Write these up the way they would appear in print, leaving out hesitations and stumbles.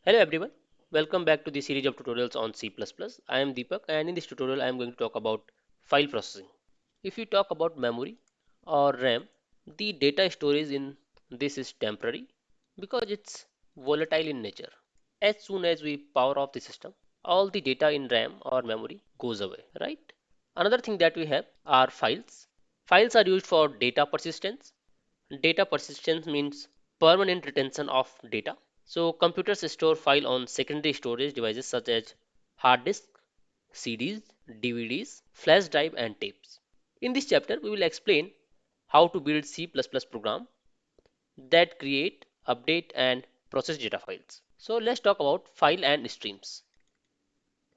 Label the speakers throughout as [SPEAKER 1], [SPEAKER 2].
[SPEAKER 1] Hello everyone, welcome back to the series of tutorials on C++. I am Deepak and in this tutorial I am going to talk about file processing. If you talk about memory or RAM, the data storage in this is temporary because it's volatile in nature. As soon as we power off the system, all the data in RAM or memory goes away, right? Another thing that we have are files. Files are used for data persistence. Data persistence means permanent retention of data. So computers store file on secondary storage devices such as hard disk, CDs, DVDs, flash drive and tapes. In this chapter, we will explain how to build C++ program that create, update and process data files. So let's talk about file and streams.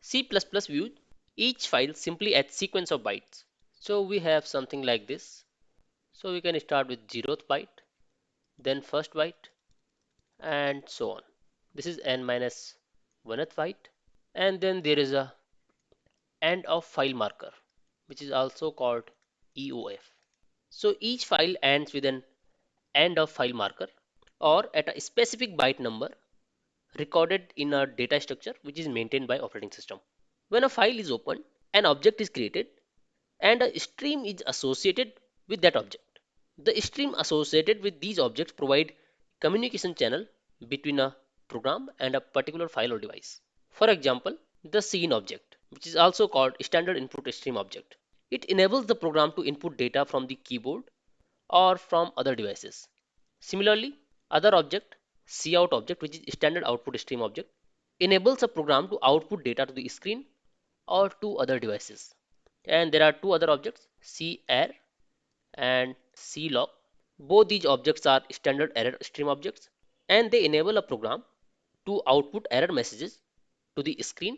[SPEAKER 1] C++ views each file simply as sequence of bytes. So we have something like this. So we can start with 0th byte, then first byte, and so on. This is n minus 1th byte, and then there is a end of file marker, which is also called EOF. So each file ends with an end of file marker or at a specific byte number recorded in a data structure which is maintained by operating system. When a file is opened, an object is created and a stream is associated with that object. The stream associated with these objects provide communication channel between a program and a particular file or device. For example, the scene object, which is also called standard input stream object. It enables the program to input data from the keyboard or from other devices. Similarly, other object, cout object, which is standard output stream object, enables a program to output data to the screen or to other devices. And there are two other objects, cerr and clog. Both these objects are standard error stream objects and they enable a program to output error messages to the screen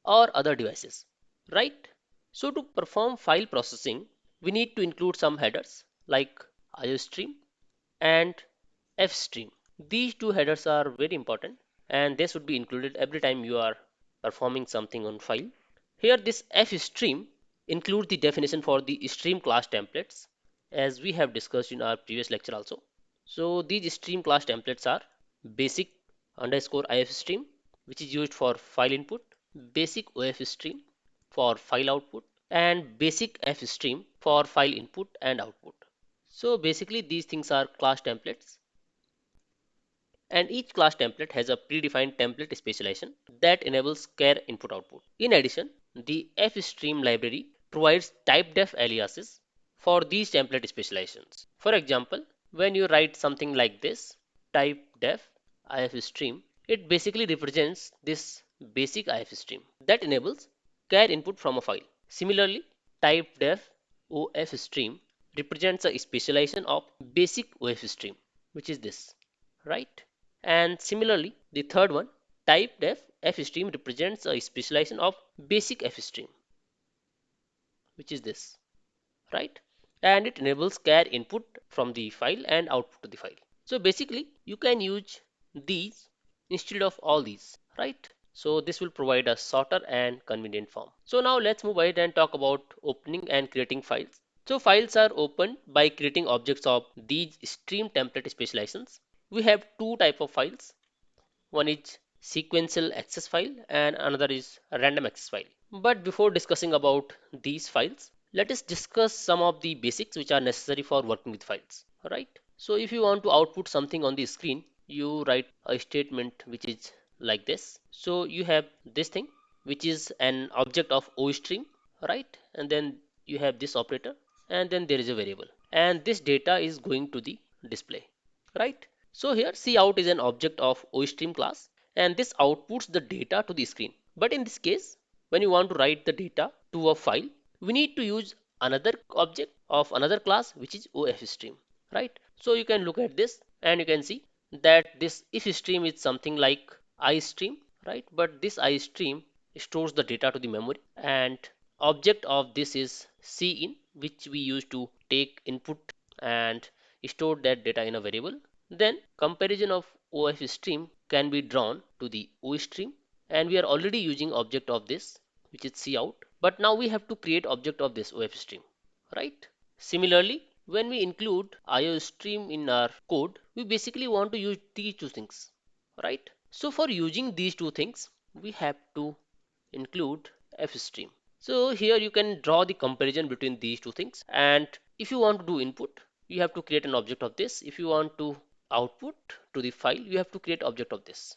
[SPEAKER 1] or other devices, right? So to perform file processing, we need to include some headers like iostream and fstream. These two headers are very important and they should be included every time you are performing something on file. Here this fstream includes the definition for the stream class templates as we have discussed in our previous lecture also. So these stream class templates are basic underscore ifstream, which is used for file input, basic ofstream for file output, and basic fstream for file input and output. So basically these things are class templates and each class template has a predefined template specialization that enables care input output. In addition, the fstream library provides typedef aliases for these template specializations. For example, when you write something like this, typedef ifstream, it basically represents this basic ifstream that enables care input from a file. Similarly, typedef ofstream represents a specialization of basic ofstream, which is this, right? And similarly, the third one, type def fstream represents a specialization of basic fstream, which is this, right? And it enables care input from the file and output to the file. So basically, you can use these instead of all these, right? So this will provide a shorter and convenient form. So now let's move ahead and talk about opening and creating files. So files are opened by creating objects of these stream template specializations. We have two type of files. One is sequential access file and another is a random access file. But before discussing about these files, let us discuss some of the basics which are necessary for working with files. Alright. So if you want to output something on the screen, you write a statement which is like this. So you have this thing which is an object of ostream, right? And then you have this operator and then there is a variable. And this data is going to the display, right? So here cout is an object of ostream class and this outputs the data to the screen. But in this case, when you want to write the data to a file, we need to use another object of another class which is ofstream, right? So you can look at this and you can see that this if stream is something like istream, right? But this istream stores the data to the memory and object of this is cin, which we use to take input and store that data in a variable. Then comparison of OF stream can be drawn to the O stream and we are already using object of this which is cout, but now we have to create object of this OF stream, right? Similarly, when we include IO stream in our code, we basically want to use these two things, right? So for using these two things, we have to include fstream. So here you can draw the comparison between these two things. And if you want to do input, you have to create an object of this. If you want to output to the file, you have to create object of this,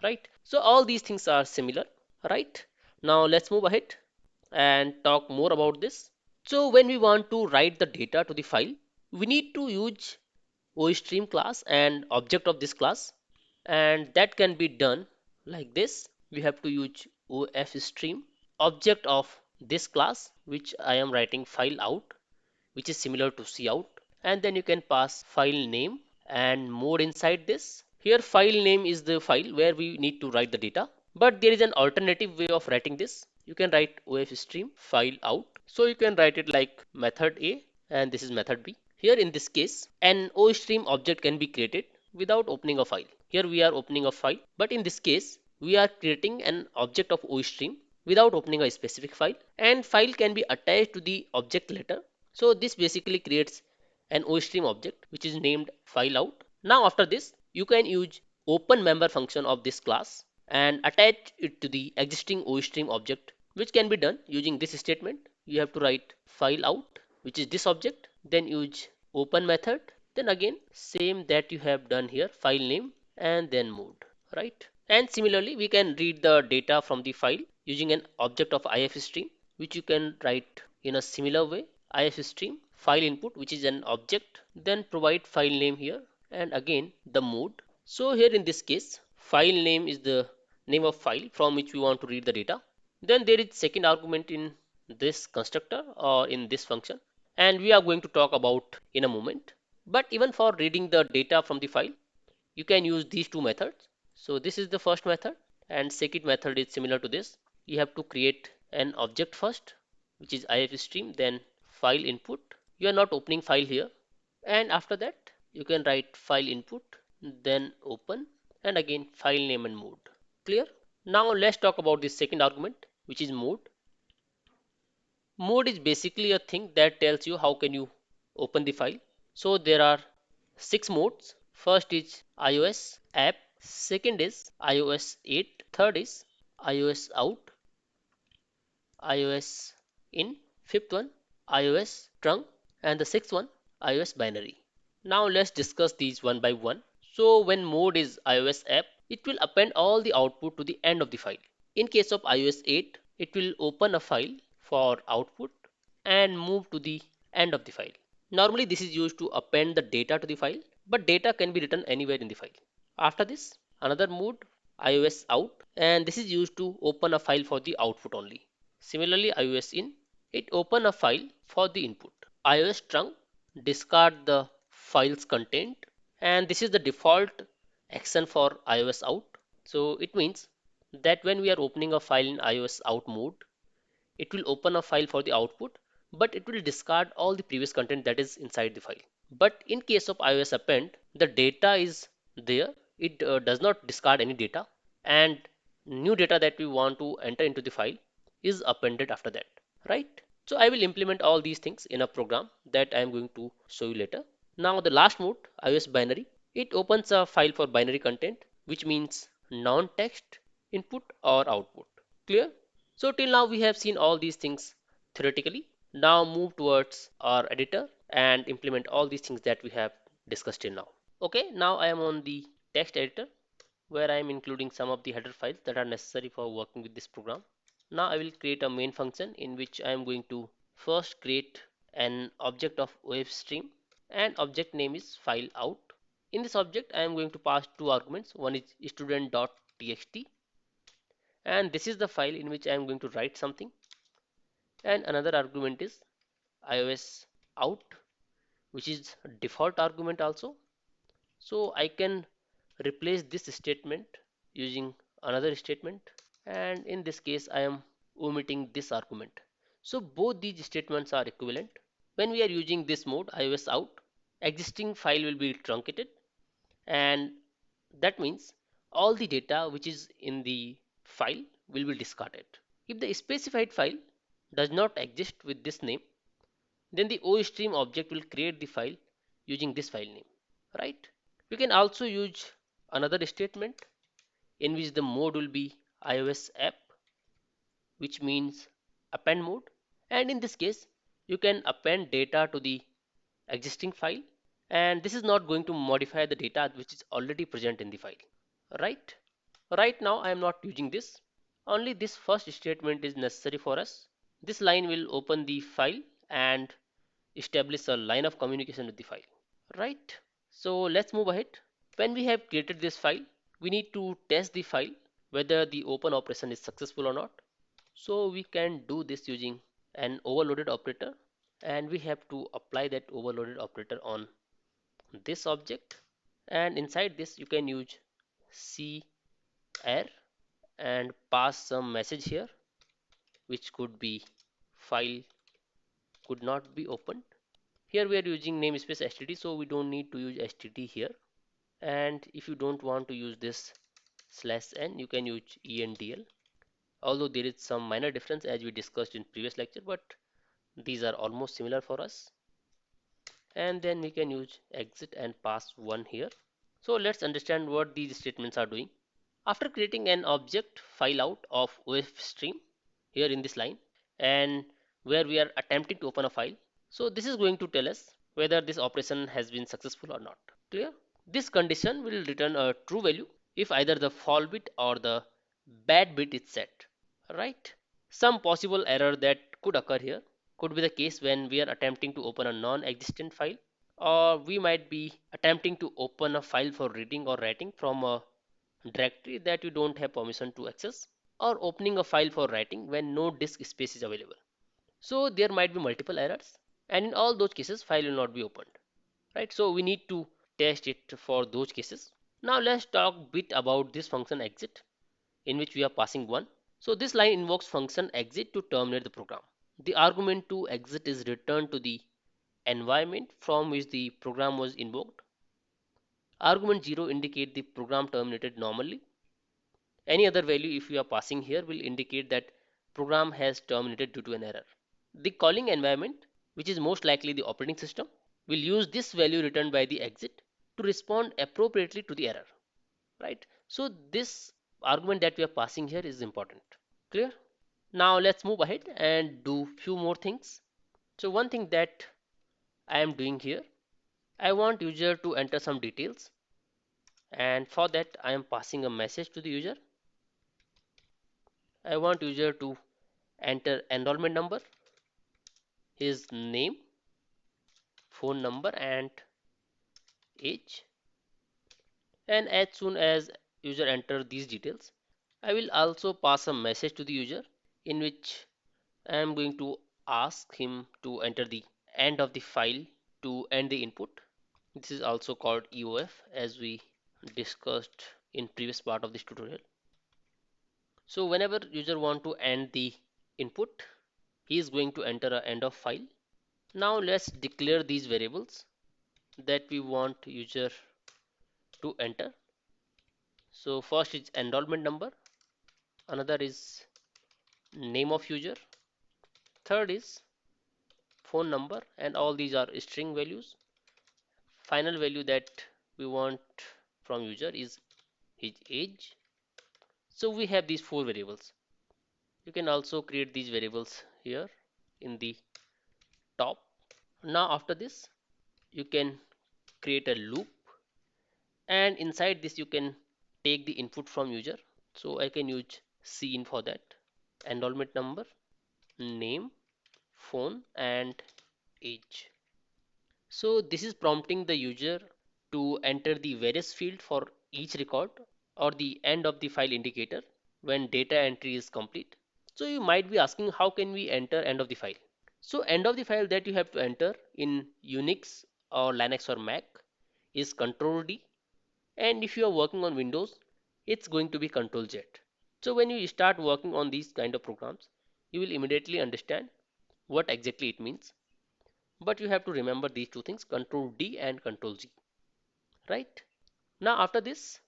[SPEAKER 1] right? So all these things are similar, right? Now let's move ahead and talk more about this. So when we want to write the data to the file, we need to use OStream class and object of this class, and that can be done like this. We have to use OFStream object of this class, which I am writing file out, which is similar to cout, and then you can pass file name and mode inside this. Here file name is the file where we need to write the data, but there is an alternative way of writing this. You can write OFStream file out. So you can write it like method A and this is method B. Here in this case, an OStream object can be created without opening a file. Here we are opening a file, but in this case, we are creating an object of OStream without opening a specific file, and file can be attached to the object later. So this basically creates an OStream object which is named file out. Now after this, you can use open member function of this class and attach it to the existing OStream object, which can be done using this statement. You have to write file out, which is this object, then use open method, then again same that you have done here, file name and then mode, right? And similarly, we can read the data from the file using an object of ifstream, which you can write in a similar way. Ifstream file input, which is an object, then provide file name here and again the mode. So here in this case, file name is the name of file from which we want to read the data. Then there is second argument in this constructor or in this function, and we are going to talk about in a moment. But even for reading the data from the file, you can use these two methods. So this is the first method, and second method is similar to this. You have to create an object first, which is ifstream, then file input. You are not opening file here, and after that you can write file input, then open, and again file name and mode. Clear? Now let's talk about the second argument, which is mode. Mode is basically a thing that tells you how can you open the file. So there are 6 modes. First is iOS app, second is iOS 8, third is iOS out, iOS in, fifth one iOS trunk, and the sixth one iOS binary. Now let's discuss these one by one. So when mode is iOS app, it will append all the output to the end of the file. In case of iOS 8, it will open a file for output and move to the end of the file. Normally this is used to append the data to the file, but data can be written anywhere in the file. After this, another mode iOS out, and this is used to open a file for the output only. Similarly, iOS in, it open a file for the input. iOS trunk, discard the file's content, and this is the default action for iOS out. So it means that when we are opening a file in iOS out mode, it will open a file for the output, but it will discard all the previous content that is inside the file. But in case of iOS append, the data is there. It does not discard any data, and new data that we want to enter into the file is appended after that, right? So I will implement all these things in a program that I am going to show you later. Now the last mode, iOS binary, it opens a file for binary content, which means non-text input or output. Clear? So till now we have seen all these things theoretically. Now move towards our editor and implement all these things that we have discussed till now. Okay, now I am on the text editor where I am including some of the header files that are necessary for working with this program. Now I will create a main function in which I am going to first create an object of OFStream, and object name is file out. In this object I am going to pass two arguments. One is student.txt, and this is the file in which I am going to write something, and another argument is iOS out, which is default argument also. So I can replace this statement using another statement, and in this case I am omitting this argument. So both these statements are equivalent. When we are using this mode iOS out, existing file will be truncated, and that means all the data which is in the file will be discarded. If the specified file does not exist with this name, then the OStream object will create the file using this file name, right? We can also use another statement in which the mode will be iOS app, which means append mode. And in this case, you can append data to the existing file, and this is not going to modify the data which is already present in the file. Right now I am not using this. Only this first statement is necessary for us. This line will open the file and establish a line of communication with the file. Right. So let's move ahead. When we have created this file, we need to test the file whether the open operation is successful or not. So we can do this using an overloaded operator, and we have to apply that overloaded operator on this object, and inside this you can use cerr and pass some message here, which could be file could not be opened. Here we are using namespace std, so we don't need to use std here. And if you don't want to use this /n, you can use endl, although there is some minor difference as we discussed in previous lecture, but these are almost similar for us. And then we can use exit and pass 1 here. So let's understand what these statements are doing. After creating an object file out of OF stream here in this line, and where we are attempting to open a file, so this is going to tell us whether this operation has been successful or not. Clear? This condition will return a true value if either the false bit or the bad bit is set. Right? Some possible error that could occur here could be the case when we are attempting to open a non-existent file, or we might be attempting to open a file for reading or writing from a directory that you don't have permission to access, or opening a file for writing when no disk space is available. So there might be multiple errors, and in all those cases file will not be opened. Right? So we need to test it for those cases. Now let's talk bit about this function exit, in which we are passing 1. So this line invokes function exit to terminate the program. The argument to exit is returned to the environment from which the program was invoked. Argument 0 indicate the program terminated normally. Any other value if we are passing here will indicate that program has terminated due to an error. The calling environment, which is most likely the operating system, will use this value returned by the exit to respond appropriately to the error. Right? So this argument that we are passing here is important. Clear? Now let's move ahead and do few more things. So one thing that I am doing here, I want user to enter some details, and for that I am passing a message to the user. I want user to enter enrollment number, his name, phone number and age. And as soon as user enter these details, I will also pass a message to the user in which I am going to ask him to enter the end of the file to end the input. This is also called EOF, as we discussed in previous part of this tutorial. So whenever user want to end the input, he is going to enter a end of file. Now let's declare these variables that we want user to enter. So first is enrollment number, another is name of user, third is phone number, and all these are string values. Final value that we want from user is his age. So we have these 4 variables. You can also create these variables here in the top. Now after this you can create a loop, and inside this you can take the input from user. So I can use cin for that. Enrollment number, name, phone and age. So this is prompting the user to enter the various field for each record or the end of the file indicator when data entry is complete. So you might be asking, how can we enter end of the file? So end of the file that you have to enter in Unix or Linux or Mac is Control D, and if you are working on Windows, it's going to be Control Z. So when you start working on these kind of programs, you will immediately understand what exactly it means. But you have to remember these two things, Control D and Control Z. Right? Now after this,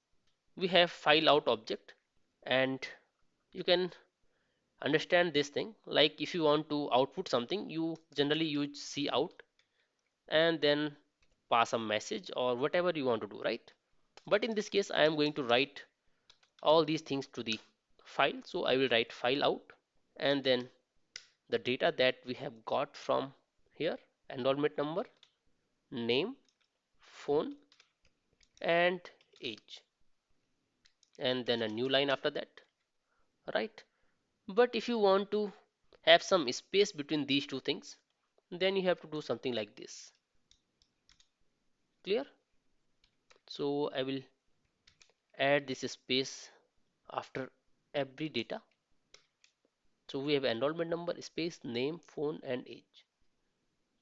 [SPEAKER 1] we have file out object, and you can understand this thing. Like if you want to output something, you generally use cout and then pass a message or whatever you want to do, right? But in this case I am going to write all these things to the file. So I will write file out, and then the data that we have got from here: enrollment number, name, phone, and age, and then a new line after that, right? But if you want to have some space between these two things, then you have to do something like this. Clear? So I will add this space after every data. So we have enrollment number, space, name, phone, and age.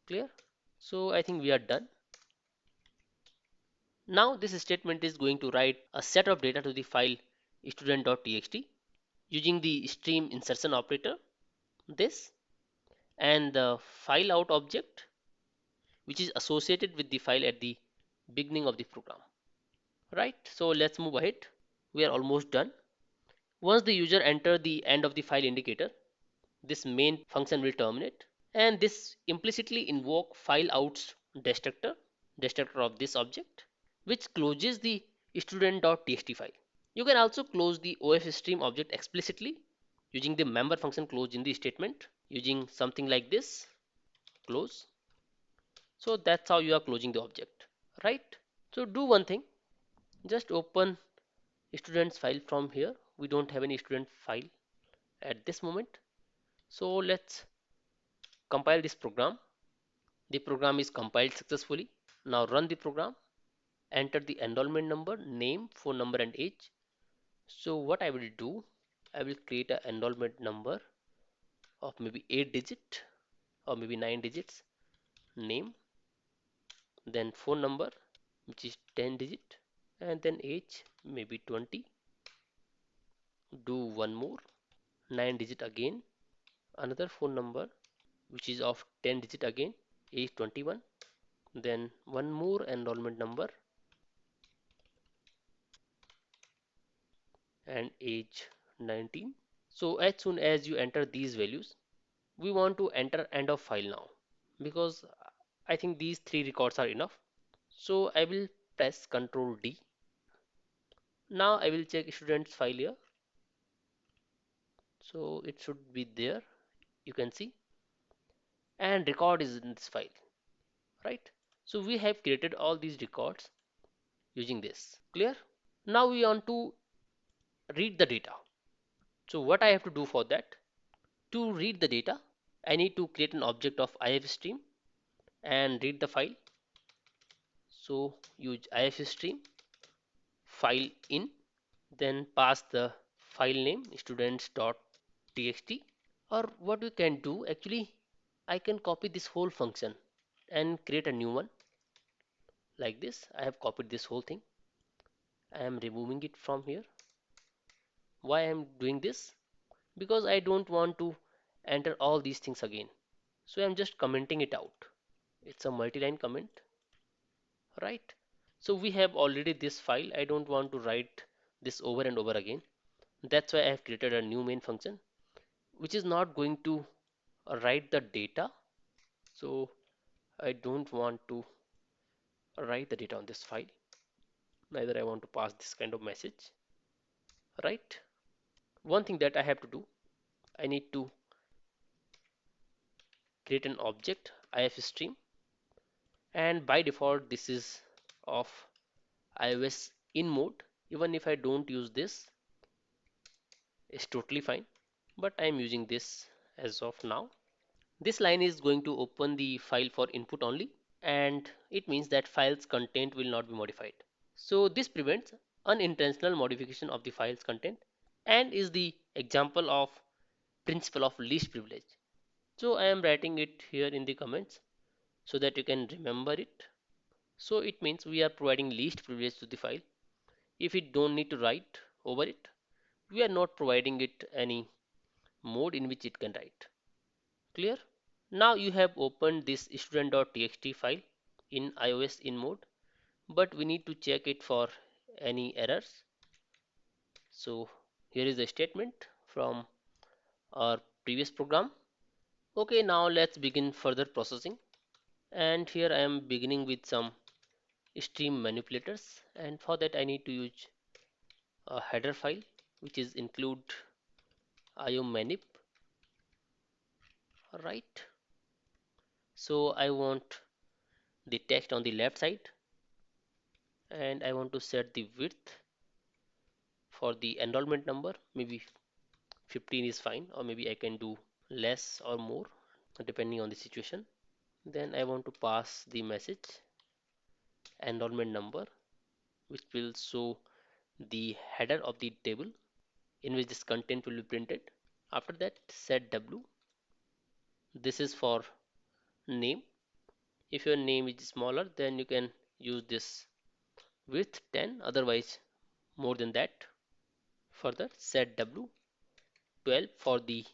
[SPEAKER 1] Clear? So I think we are done. Now this statement is going to write a set of data to the file student.txt using the stream insertion operator, this, and the file out object, which is associated with the file at the beginning of the program. Right? So let's move ahead. We are almost done. Once the user enter the end of the file indicator, this main function will terminate, and this implicitly invoke file out's destructor of this object, which closes the student.txt file. You can also close the OFStream object explicitly using the member function close in the statement using something like this, close. So that's how you are closing the object, right? So do one thing, just open students file from here. We don't have any student file at this moment. So let's compile this program. The program is compiled successfully. Now run the program, enter the enrollment number, name, phone number, and age. So what I will do, I will create an enrollment number of maybe 8 digit or maybe 9 digits, name, then phone number, which is 10 digit, and then age maybe 20. Do one more, 9 digit again, another phone number which is of 10 digit again, age 21, then one more enrollment number and age 19. So as soon as you enter these values, we want to enter end of file now, because I think these three records are enough. So I will press Ctrl D. Now I will check students file here. So it should be there, you can see, and record is in this file, right? So we have created all these records using this. Clear? Now we want to read the data. So what I have to do for that? To read the data, I need to create an object of ifstream and read the file. So use ifstream file in, then pass the file name students.txt. Or what we can do, actually I can copy this whole function and create a new one like this. I have copied this whole thing. I am removing it from here. Why I am doing this? Because I don't want to enter all these things again. So I'm just commenting it out. It's a multi-line comment, right? So we have already this file. I don't want to write this over and over again. That's why I have created a new main function, which is not going to write the data. So I don't want to write the data on this file. Neither I want to pass this kind of message, right? One thing that I have to do, I need to create an object ifstream, and by default this is of iOS in mode. Even if I don't use this, it's totally fine, but I am using this as of now. This line is going to open the file for input only, and it means that file's content will not be modified. So this prevents unintentional modification of the file's content and is the example of principle of least privilege. So I am writing it here in the comments so that you can remember it. So it means we are providing least privilege to the file. If we don't need to write over it, we are not providing it any mode in which it can write. Clear? Now you have opened this student.txt file in iOS in mode, but we need to check it for any errors. So here is the statement from our previous program. Okay, now let's begin further processing. And here I am beginning with some stream manipulators, and for that I need to use a header file which is include IO manip, right? So I want the text on the left side, and I want to set the width for the enrollment number. Maybe 15 is fine, or maybe I can do less or more depending on the situation. Then I want to pass the message enrollment number, which will show the header of the table in which this content will be printed. After that, set w. This is for name. If your name is smaller, then you can use this width 10, otherwise more than that. Further, set w 12 for the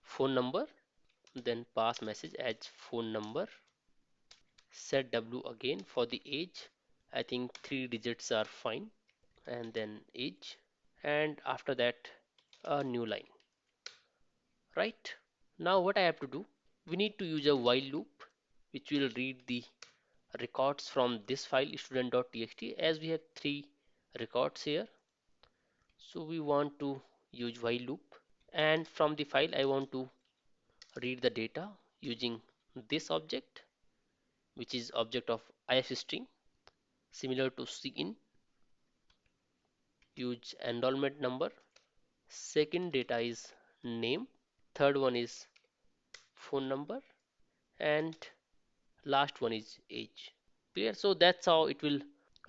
[SPEAKER 1] phone number, then pass message as phone number. Set w again for the age. I think 3 digits are fine, and then age, and after that a new line, right? Now what I have to do, we need to use a while loop which will read the records from this file student.txt, as we have 3 records here. So we want to use while loop, and from the file I want to read the data using this object, which is object of if string, similar to cin. Use enrollment number, second data is name, third one is phone number, and last one is age. Clear? So that's how it will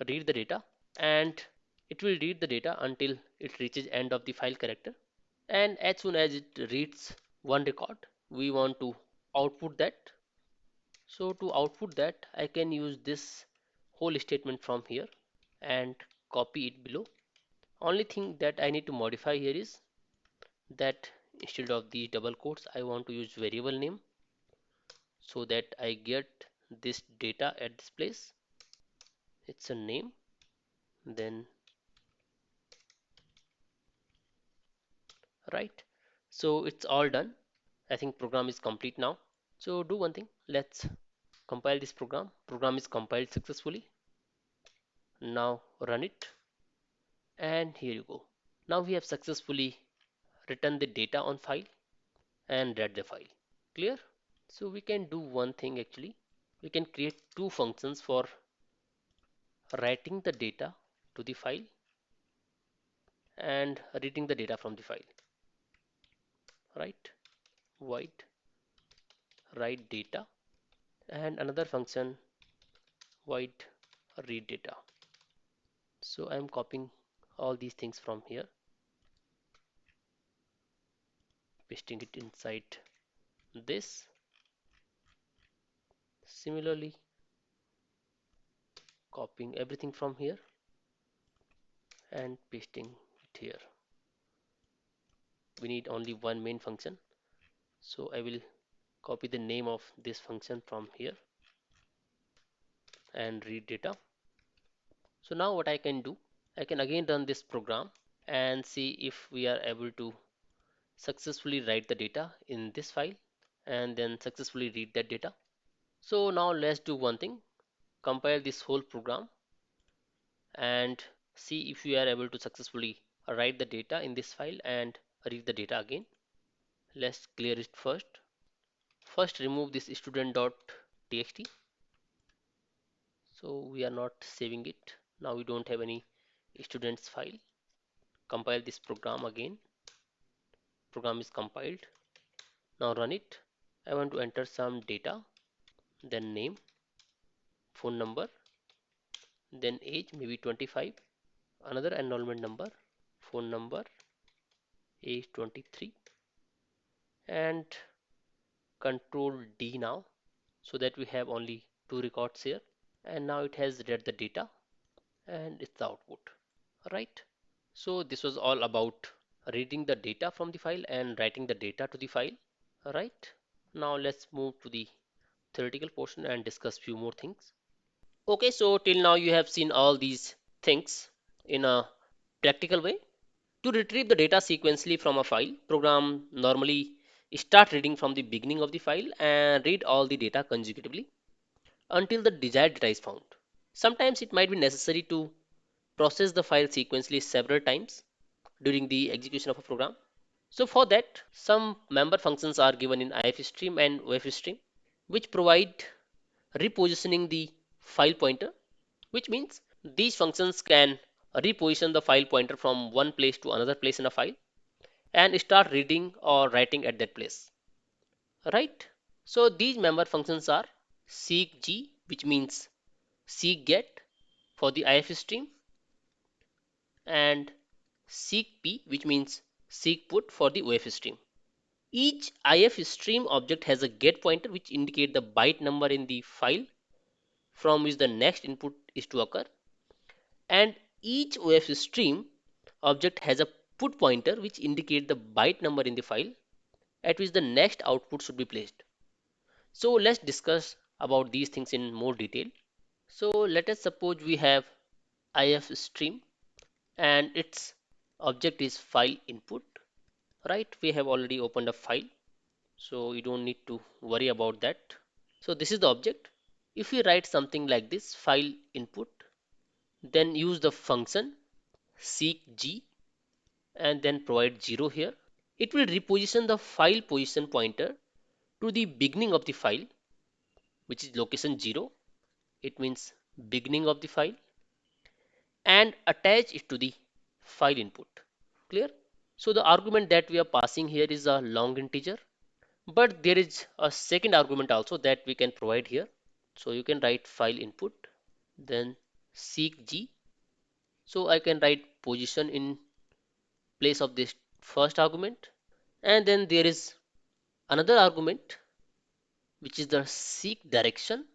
[SPEAKER 1] read the data, and it will read the data until it reaches end of the file character. And as soon as it reads one record, we want to output that. So to output that, I can use this whole statement from here and copy it below. Only thing that I need to modify here is that instead of these double quotes, I want to use variable name so that I get this data at this place. It's a name, then right. So it's all done. I think program is complete now. So do one thing, let's compile this program. Program is compiled successfully. Now run it, and here you go. Now we have successfully written the data on file and read the file. Clear? So we can do one thing actually. We can create two functions for writing the data to the file and reading the data from the file. Right? Void write data, and another function void read data. So I'm copying all these things from here, pasting it inside this. Similarly, copying everything from here and pasting it here. We need only one main function, so I will copy the name of this function from here and read data. So now what I can do, I can again run this program and see if we are able to successfully write the data in this file and then successfully read that data. So now let's do one thing, compile this whole program and see if we are able to successfully write the data in this file and read the data again. Let's clear it first. First remove this student.txt. So we are not saving it. Now we don't have any students file. Compile this program again. Program is compiled. Now run it. I want to enter some data, then name, phone number, then age, maybe 25, another enrollment number, phone number, age 23, and control D now, so that we have only 2 records here. And now it has read the data and it's the output, right? So this was all about reading the data from the file and writing the data to the file, right? Now let's move to the theoretical portion and discuss few more things. Okay, so till now you have seen all these things in a practical way. To retrieve the data sequentially from a file, program normally start reading from the beginning of the file and read all the data consecutively until the desired data is found. Sometimes it might be necessary to process the file sequentially several times. during the execution of a program. So for that, some member functions are given in ifstream and ofstream, which provide repositioning the file pointer, which means these functions can reposition the file pointer from one place to another place in a file and start reading or writing at that place, right? So these member functions are seekg, which means seek get for the ifstream, and seekp, which means seek put for the ofstream. Each ifstream object has a get pointer which indicate the byte number in the file from which the next input is to occur, and each ofstream object has a put pointer which indicate the byte number in the file at which the next output should be placed. So let's discuss about these things in more detail. So let us suppose we have ifstream and its object is file input, right? We have already opened a file, so you don't need to worry about that. So this is the object. If we write something like this, file input, then use the function seekg and then provide 0 here, it will reposition the file position pointer to the beginning of the file, which is location 0. It means beginning of the file, and attach it to the file input. Clear? So the argument that we are passing here is a long integer, but there is a second argument also that we can provide here. So you can write file input, then seekg. So I can write position in place of this first argument, and then there is another argument which is the seek direction,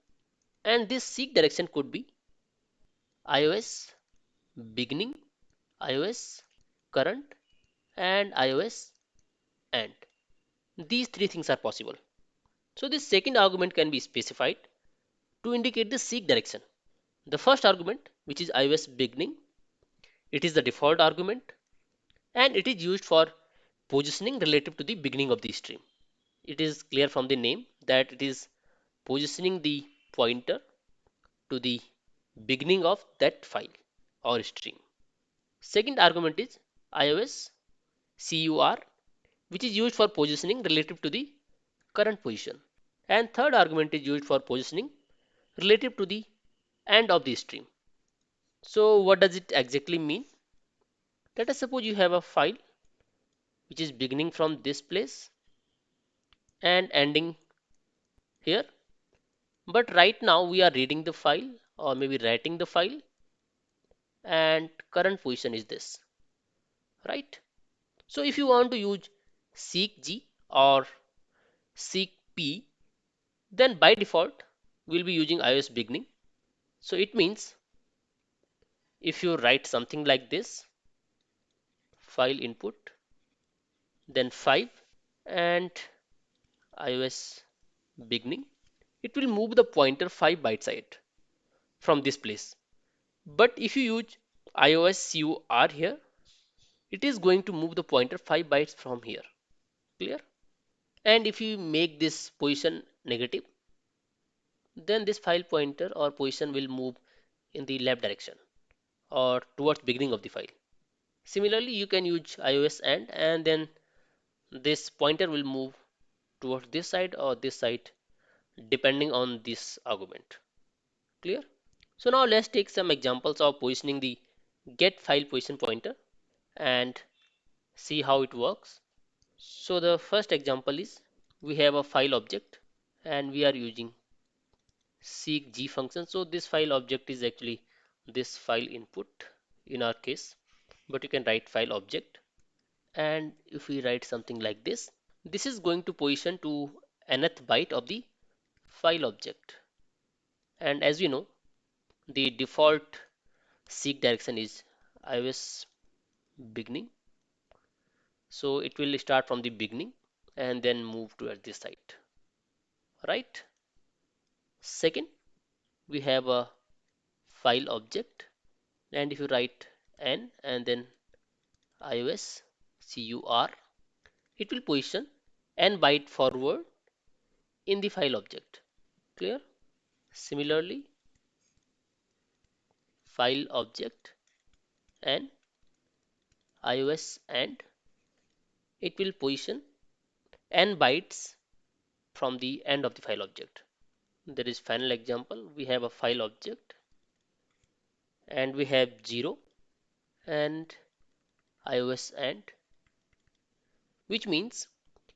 [SPEAKER 1] and this seek direction could be iOS beginning, iOS current, and iOS end. These three things are possible. So this second argument can be specified to indicate the seek direction. The first argument, which is iOS beginning, it is the default argument and it is used for positioning relative to the beginning of the stream. It is clear from the name that it is positioning the pointer to the beginning of that file or stream. Second argument is iOS CUR, which is used for positioning relative to the current position. And third argument is used for positioning relative to the end of the stream. So what does it exactly mean? Let us suppose you have a file which is beginning from this place and ending here. But right now we are reading the file or maybe writing the file, and current position is this, right? So if you want to use seek G or seek P, then by default we'll be using iOS beginning. So it means if you write something like this, file input, then 5 and iOS beginning, it will move the pointer 5 bytes ahead from this place. But if you use iOS CUR here, it is going to move the pointer 5 bytes from here. Clear? And if you make this position negative, then this file pointer or position will move in the left direction or towards beginning of the file. Similarly, you can use iOS and then this pointer will move towards this side or this side depending on this argument. Clear? So now let's take some examples of positioning the get file position pointer and see how it works. So the first example is we have a file object and we are using seek g function. So this file object is actually this file input in our case, but you can write file object. And if we write something like this is going to position to nth byte of the file object. And as you know, the default seek direction is iOS beginning. So it will start from the beginning and then move towards this side, right? Second, we have a file object, and if you write n and then iOS CUR, it will position n byte forward in the file object. Clear? Similarly, file object and iOS and it will position n bytes from the end of the file object. There is final example. We have a file object and we have 0 and iOS and, which means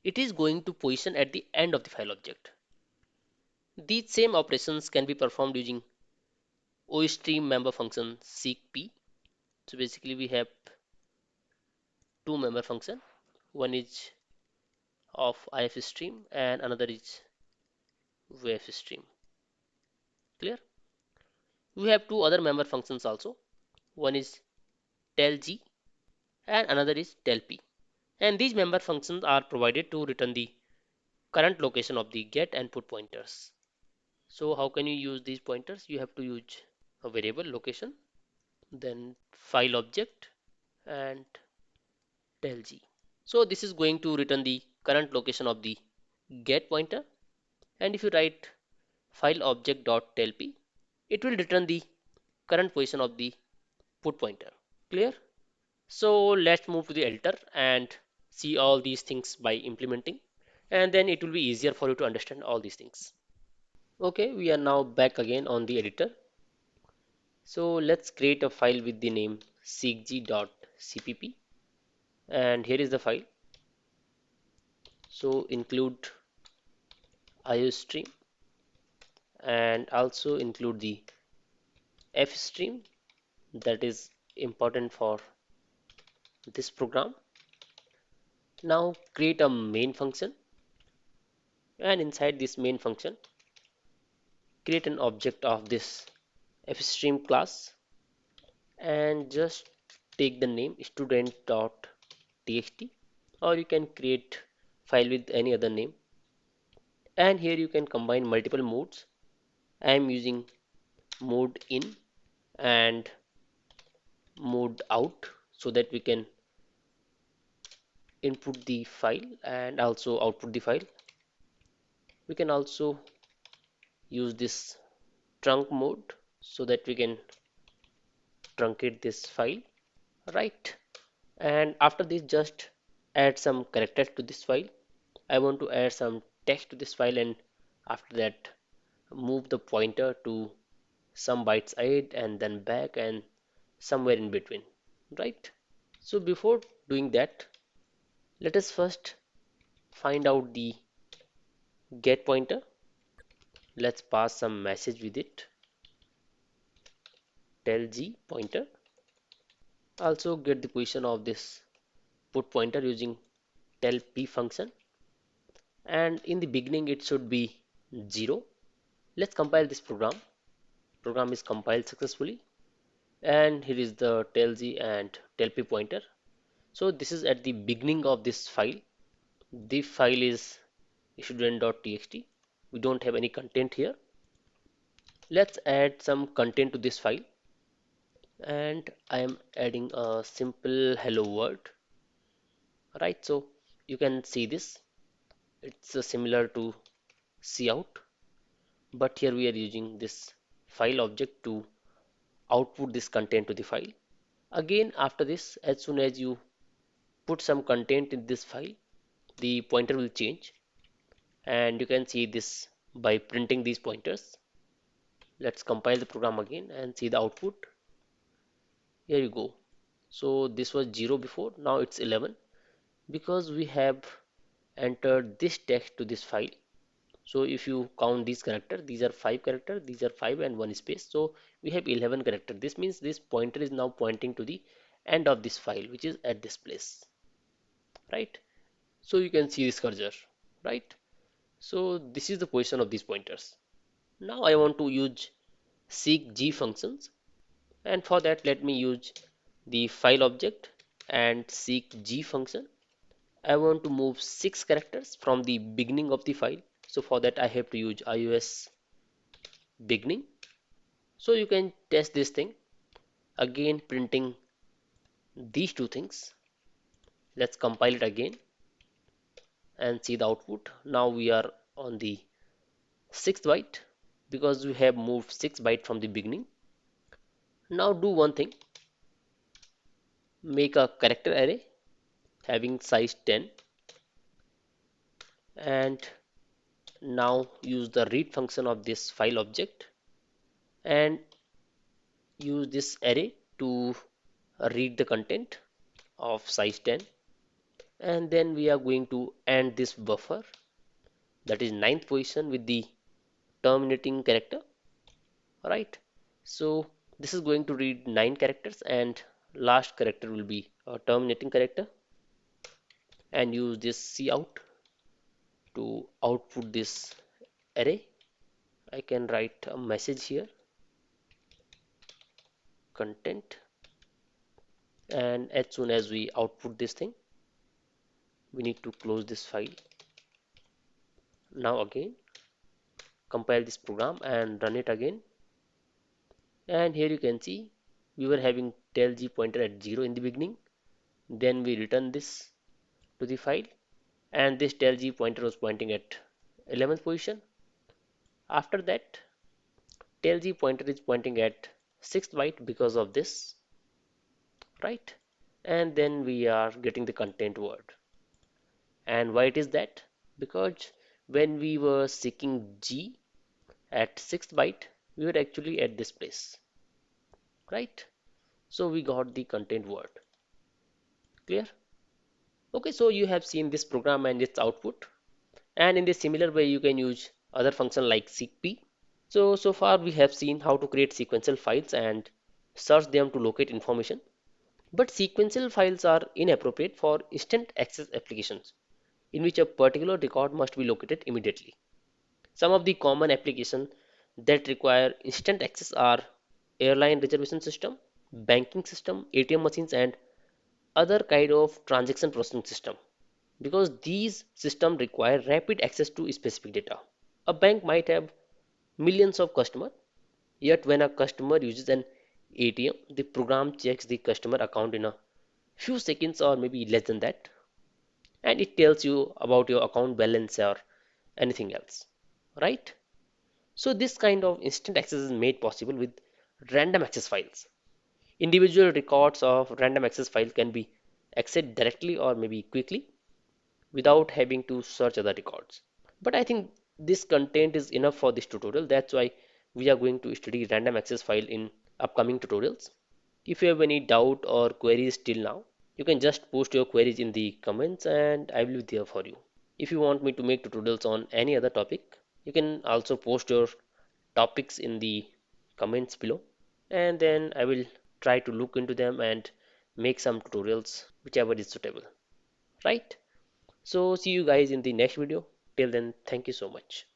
[SPEAKER 1] it is going to position at the end of the file object. These same operations can be performed using OStream member function seekp. So basically we have two member function. One is of if stream and another is wave stream. Clear? We have two other member functions also. One is tellg and another is tellp. And these member functions are provided to return the current location of the get and put pointers. So how can you use these pointers? You have to use a variable location, then file object and tellg. So this is going to return the current location of the get pointer, and if you write file object dot tellp, it will return the current position of the put pointer. Clear? So let's move to the editor and see all these things by implementing, and then it will be easier for you to understand all these things. Okay, we are now back again on the editor. So let's create a file with the name seekg.cpp, and here is the file. So include iostream and also include the fstream, that is important for this program. Now create a main function, and inside this main function create an object of this fstream class and just take the name student.txt, or you can create file with any other name, and here you can combine multiple modes. I am using mode in and mode out so that we can input the file and also output the file. We can also use this trunc mode so that we can truncate this file, right? And after this, just add some characters to this file. I want to add some text to this file, and after that move the pointer to some bytes ahead and then back and somewhere in between, right? So before doing that, let us first find out the get pointer. Let's pass some message with it, tell g pointer. Also get the position of this put pointer using tell p function, and in the beginning it should be 0. Let's compile this program. Program is compiled successfully, and here is the tell g and tell p pointer. So this is at the beginning of this file. The file is student.txt. We don't have any content here. Let's add some content to this file, and I am adding a simple hello world, right? So you can see this, it's similar to cout, but here we are using this file object to output this content to the file. Again, after this, as soon as you put some content in this file, the pointer will change, and you can see this by printing these pointers. Let's compile the program again and see the output. Here you go. So this was 0 before, now it's 11 because we have entered this text to this file. So if you count these characters, these are 5 characters, these are 5 and 1 space, so we have 11 characters. This means this pointer is now pointing to the end of this file, which is at this place, right? So you can see this cursor, right? So this is the position of these pointers. Now I want to use seek g functions, and for that let me use the file object and seek g function. I want to move 6 characters from the beginning of the file, so for that I have to use iOS beginning. So you can test this thing again, printing these two things. Let's compile it again and see the output. Now we are on the 6th byte because we have moved 6 byte from the beginning. Now do one thing, make a character array having size 10, and now use the read function of this file object and use this array to read the content of size 10, and then we are going to end this buffer, that is ninth position, with the terminating character, right? So this is going to read 9 characters, and last character will be a terminating character, and use this cout to output this array. I can write a message here, content, and as soon as we output this thing, we need to close this file. Now again compile this program and run it again, and here you can see we were having tlg pointer at 0 in the beginning, then we return this to the file, and this tlg pointer was pointing at 11th position. After that, tlg pointer is pointing at 6th byte because of this, right? And then we are getting the content word. And why it is that? Because when we were seeking G at 6th byte, we were actually at this place, right? So we got the content word. Clear? Okay, so you have seen this program and its output. And in this similar way, you can use other function like seekp. So far we have seen how to create sequential files and search them to locate information. But sequential files are inappropriate for instant access applications, in which a particular record must be located immediately. Some of the common applications that require instant access are airline reservation system, banking system, ATM machines, and other kind of transaction processing system, because these systems require rapid access to specific data. A bank might have millions of customers, yet when a customer uses an ATM, the program checks the customer account in a few seconds or maybe less than that, and it tells you about your account balance or anything else, right? So this kind of instant access is made possible with random access files. Individual records of random access files can be accessed directly or maybe quickly without having to search other records. But I think this content is enough for this tutorial. That's why we are going to study random access file in upcoming tutorials. If you have any doubt or queries till now, you can just post your queries in the comments and I will be there for you. If you want me to make tutorials on any other topic, you can also post your topics in the comments below, and then I will try to look into them and make some tutorials whichever is suitable, right? So see you guys in the next video. Till then, thank you so much.